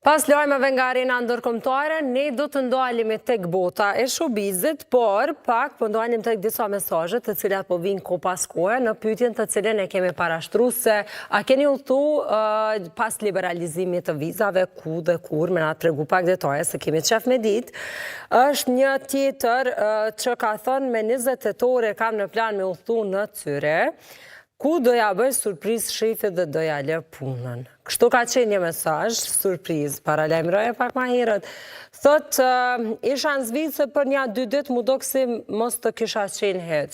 Pas lajmeve nga arena ndërkombëtare, ne do të ndalemi tek bota e showbizit, por pak po ndalim tek disa mesazhe të cilat po vinë kohë pas kohe në pyetjen të cilën e kemi parashtruar se a keni udhëtu pas liberalizimit të vizave ku dhe kur, me na tregu pak detaje se kemi qef me ditë. Është një tjetër që ka thënë me 20 tetore kam në plan me udhëtu në Cyre, ku doja bëj surprizë shefit dhe doja lë punën. Kështu ka qenë një mesazh, surprizë, paralajmëroje pak ma herët. Thot, isha në Zvicër për një 2 ditë, mu do kësi mos të kisha qenë heq.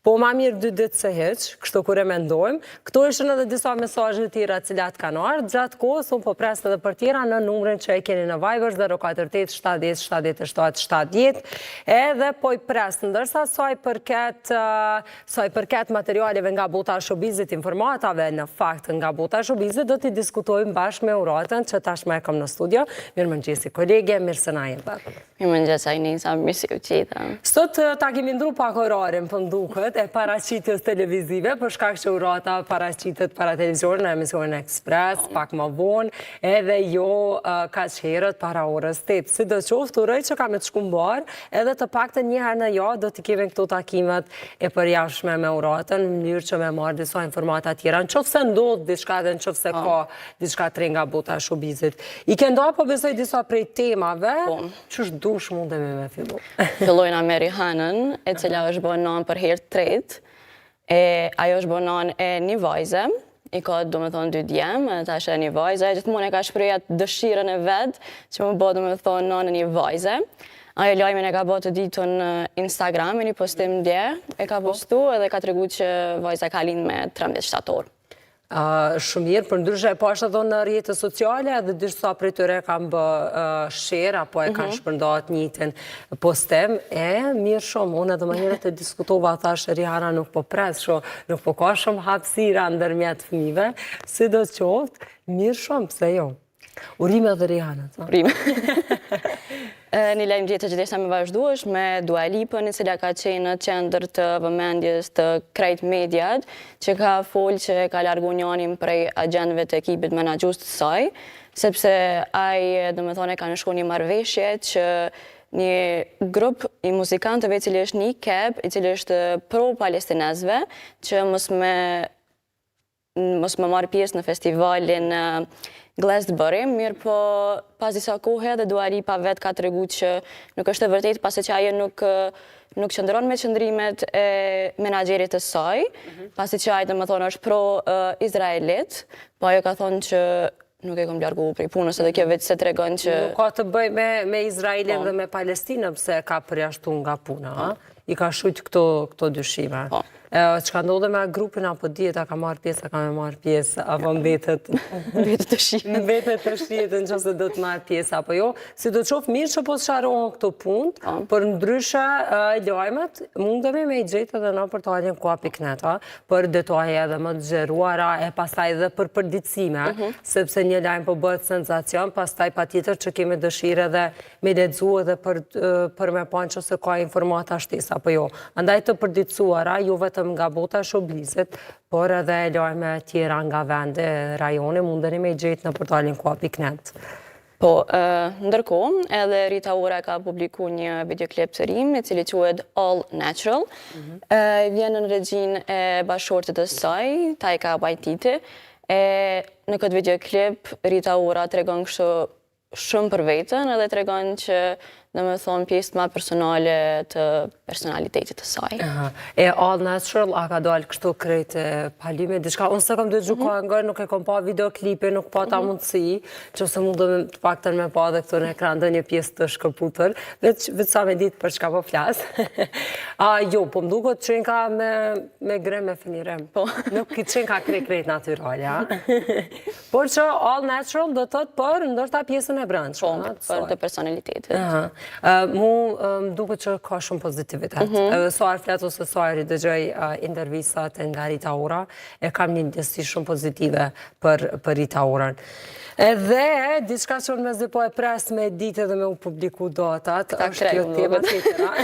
Po ma mirë 2 ditë se heq, kështu kur e mendojmë. Këto ishën edhe disa mesazhe tjera cilat kanë ardhur. Gjatë kohës, unë po pres edhe për tjera në numrin që e keni në Viber 048 70 77 70. Edhe po i pres, ndërsa saj përket materialeve nga bota e showbizit, informatave në fakt nga bota e showbizit, do t'i diskutojmë bashkë me Uratën, që tashmë e kam në studio. Mirëmëngjesi kolege, mirë se na jeta. Mirëmëngjes Ajnisa, mirë se u qeta. Sot ta kemi ndru pak orarin për nduket e paraqitjes televizive, për shkak që Urata paraqitet para televizionin në emisionin Ekspres, pak më vonë, edhe jo kaq herët para orës 8. Sidoqoftë, uroj që ka me të shkumbar, edhe të paktën një herë në javë do t'i kemi këto takimet e përjashme me Uratën, në mënyrë që me marrë disa informata tjera, nëse ndodh diçka dhe nëse ka diçka të re nga bota e showbizit. I ke nda po besoj disa prej temave, që është dush mundemi me fillu. Fillojna me Rihanën, e cila është bërë nan për herë të tretë. Ajo është bërë nan e një vajze, i ka do me thonë 2 djemë, ta është e një vajze, gjithmonë e ka shprehur dëshirën e vetë, që më bërë do me thonë nan e një vajze. Ajo lajmin e ka bërë të ditën në Instagram, e një postim dje, e ka postu edhe ka tregu që vajza ka lind me 13 shtator. Shumë mirë, për ndryshe e pashtë edhe në rjetët sociale, edhe disa prej tyre kam bë share, apo e kanë shpërndat njëtin postem, mirë shumë, unë edhe më herët të diskutova, thash Rihana nuk po pres, nuk po ka shumë hapësira ndërmjet fëmijëve, sidoqoftë, mirë shumë, pse jo. Urime dhe Rihana. Urime. Një lajmë tjetër që desha me vazhdu është me Dua Lipën, e cila ka qenë në qendër të vëmendjes të krejt mediat, që ka folë që ka largu njanin prej agjendëve të ekipit menaxhues të saj, sepse ai, domethënë, ka nënshkruar një marrëveshje që një grup i muzikantëve i cili është një keb, i cili është pro-palestinezve, që mos me marrë pjesë në festivalin Glastonbury, mirë po pas disa kohë edhe Dua Lipa vetë ka tregu që nuk është e vërtetë, pasi që ajo nuk qëndron me qëndrimet e menaxherit të saj, pasi që ajo domethënë është pro-izraelit, po ajo ka thonë që nuk e kam largu prej punës, edhe kjo vetë se tregon që nuk ka të bëj me Izraelin dhe me Palestinën pse ka përjashtu nga puna, i ka shujt këto dyshime. Që ka ndodhe me grupin, apo dihet, a ka marrë pjesë, a ka me marrë pjesë, apo mbetet të shihet. Mbetet të shihet në qëse do të marrë pjesë, apo jo. Si do të qofë mirë që po të sharohen këto punt, për ndryshe lajmet, mundemi me i gjetë edhe në portalin koa.net, për detaje edhe më të gjeruara, e pastaj edhe për përditësime, sepse një lajm po bëhet senzacion, pastaj pa tjetër që kemi dëshire edhe me lexu edhe për me panë që se ka informata shtesa, apo jo. Andaj të përditësuara, ju vetëm nga bota e showbizit, por edhe lajme tjera nga vende, rajone, mundeni me i gjetë në portalin koa.net. Po, ndërkohë, edhe Rita Ora ka publiku një videoklip të ri, i cili quhet All Natural. Vjen në regjin e bashkëshortit të saj, Taika Waititi. Në këtë videoklip, Rita Ora tregon kështu shumë për vetën, edhe tregon që domethënë pjesë më personale të personalitetit të saj. All Natural, a ka dalë kështu krejt palime, diçka, unë se kam dëgju ka nga, nuk e kam pa videoklipe, nuk pa ta mundësi, që se mundu të paktën me pa dhe këtu në ekran dhe një pjesë të shkëputër, vetë sa me ditë për çka po flasë. Jo, po mduket qenë ka me gre me fënirem. Nuk qenë ka krejt natyrale, por që All Natural do të për ndërta pjesën e brendshme. Po, për të personalitetit. Mu duke që ka shumë pozitivitet. Edhe soar flet ose soar i dëgjoj intervistat nga Rita Ora, e kam një ndjesi shumë pozitive për Rita Orën. Edhe, diçka që unë me zë po e pres me ditë edhe me u publiku datat, është kjo tema tjetëra.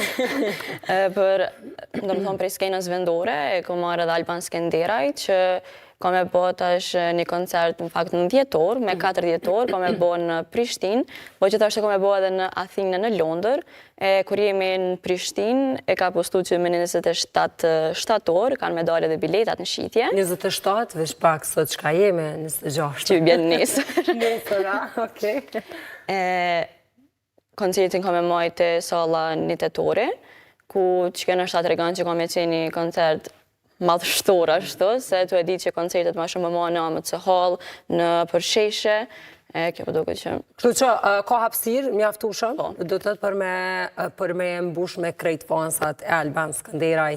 Për, do më thonë, prej skenës vendore, e ku marrë edhe Alban Skenderaj, që ka me bo tash një koncert në fakt në dhjetor, me 4 dhjetor, ka me bo në Prishtinë, po gjithashtu ka me bo edhe në Athinë në Londër. Kur jemi në Prishtinë, e ka postu që me 27 shtator, kanë me dalë edhe biletat në shitje. 27, veç pak sot çka jemi, 26. Që bjen nesër. Nesër, okej. Koncertin ka me majtë sala një tetore, ku që kënë është atë regan që ka me qenë një koncert madhështor ashtu, se tu e di që koncertet ma shumë më ma në amët së hall, në përsheshe, kjo po duket që... Kështu që ka hapësirë, mjaftueshëm, do të thotë për me mbush me krejt fansat e Alban Skënderaj,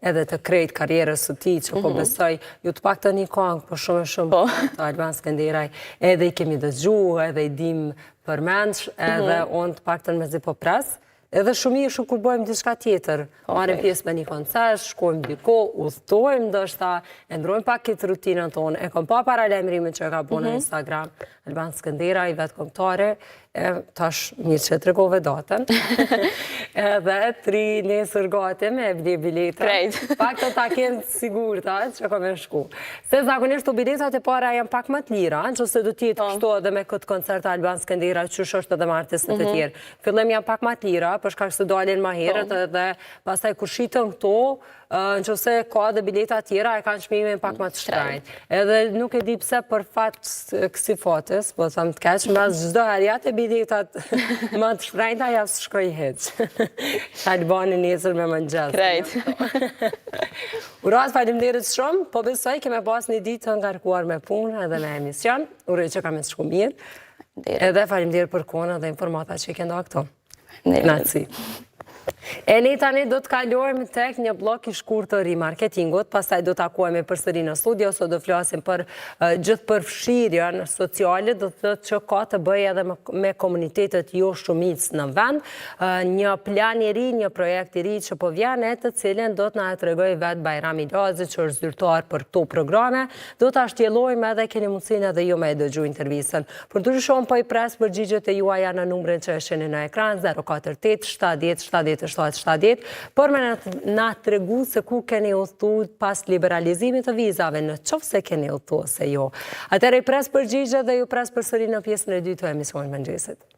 edhe të krejt karierës së tij, që po besoj, ju të pak të një kongë, po shumë të Alban Skënderaj, edhe i kemi dëgju, edhe i dim përmendsh, edhe unë të pak të në mezi po pres, edhe shumishë kur bëjmë diçka tjetër, marrim pjesë me një koncert, shkojmë diko, udhtojmë, ndoshta e ndrojmë pak këtë rutinën tonë. E kom pa paralajmërimin që e ka bërë në Instagram, Alban Skënderaj, vetë kombëtare, tash mirë që tregove datën. Edhe 3 nesër gati me bli bileta. Krejt. Pak të ta kenë sigurta që ka me shku. Se zakonisht të biletat e para janë pak më të lira, nëse do t'jetë kështu edhe me këtë koncert Alban Skënderaj, që është edhe me artistët e tjerë. Fillim janë pak më të lira, për shkak se dalin më herët edhe pastaj kur shitën këto, nëse ka dhe bileta tjera, e kanë çmimin pak më të shtrenjtë. Edhe nuk e di pse për fat kësi fatës, po tham të keq, mbas çdo herë ja te biletat më të shtrenjta ja s'shkoj hiç. Albani nesër me mëngjes. Krejt. Uras, faleminderit shumë, po besoj keme pas një ditë të ngarkuar me punë edhe me emision. Uroj që kam të shku mirë. Edhe faleminderit për kohën dhe informata që i kendo këto. Naci. E ne tani do të kalojmë tek një blok i shkurtër i marketingut, pastaj do të takohemi përsëri në studio, sot do flasim për gjithë përfshirjen sociale, do të thotë që ka të bëjë edhe me komunitetet jo shumicë në vend, një plan i ri, një projekt i ri që po vjen, e të cilën do të na tregoj vetë Bajrami Lazi, që është zyrtar për këto programe, do ta shtjellojmë edhe keni mundësinë edhe ju me dëgju intervistën. Për ndryshe po i pres përgjigjet e juaja në numrin që shihni në ekran 048 70 70 për me na tregu se ku keni udhtu pas liberalizimit të vizave, në qoftë se keni udhtu ose jo. Atëherë i pres përgjigje dhe ju pres përsëri në pjesën e dytë të emisionit mëngjesit.